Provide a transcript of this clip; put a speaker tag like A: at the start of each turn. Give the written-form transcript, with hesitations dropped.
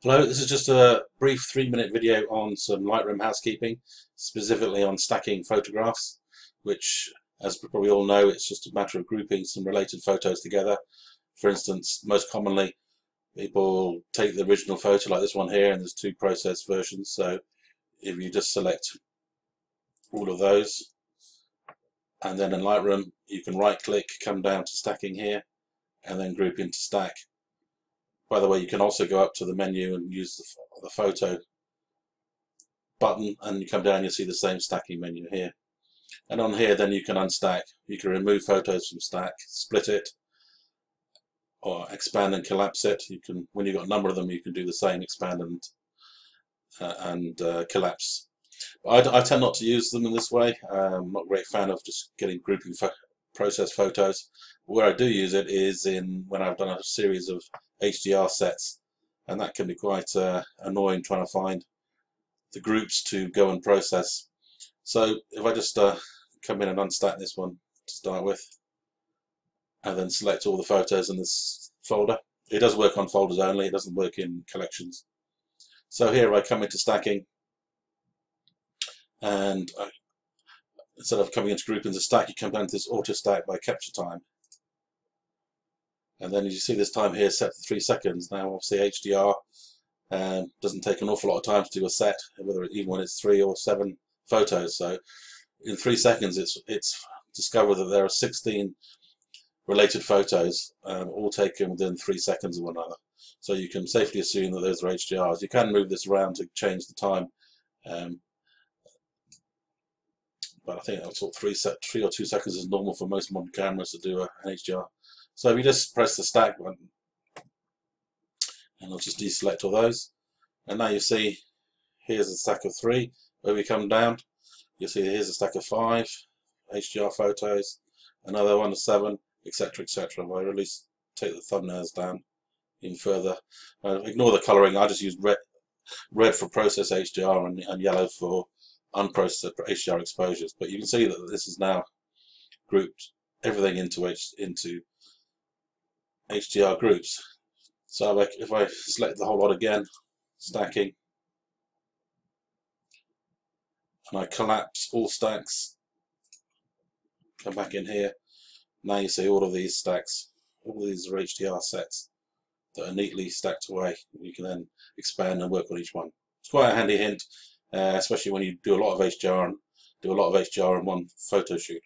A: Hello, this is just a brief 3-minute video on some Lightroom housekeeping, specifically on stacking photographs, which, as we probably all know, it's just a matter of grouping some related photos together. For instance, most commonly, people take the original photo like this one here, and there's two processed versions. So if you just select all of those, and then in Lightroom, you can right-click, come down to stacking here, and then group into stack. By the way, you can also go up to the menu and use the photo button, and you come down, you'll see the same stacking menu here. And on here, then you can unstack. You can remove photos from stack, split it, or expand and collapse it. You can, when you've got a number of them, you can do the same, expand and collapse. I tend not to use them in this way. I'm not a great fan of just getting grouping process photos. Where I do use it is in when I've done a series of HDR sets, and that can be quite annoying trying to find the groups to go and process. So if I just come in and unstack this one to start with, and then select all the photos in this folder. It does work on folders only, it doesn't work in collections. So here I come into stacking, and instead of coming into grouping to stack, you come down to this auto stack by capture time. And then as you see, this time here set to 3 seconds. Now obviously HDR doesn't take an awful lot of time to do a set, even when it's 3 or 7 photos. So in 3 seconds it's discovered that there are 16 related photos, all taken within 3 seconds of one another. So you can safely assume that those are HDRs. You can move this around to change the time, but I think that's what 3 or 2 seconds is normal for most modern cameras to do an HDR. So if you just press the stack button, and I'll just deselect all those, and now you see here's a stack of 3. Where we come down, you'll see here's a stack of 5 HDR photos, another one of 7, etc., etc. If I really take the thumbnails down even further, ignore the colouring. I just use red for process HDR and yellow for unprocessed HDR exposures. But you can see that this is now grouped everything into HDR groups. So if I select the whole lot again, stacking, and I collapse all stacks, come back in here, now you see all of these stacks, all of these are HDR sets that are neatly stacked away. You can then expand and work on each one. It's quite a handy hint, especially when you do a lot of HDR in one photo shoot.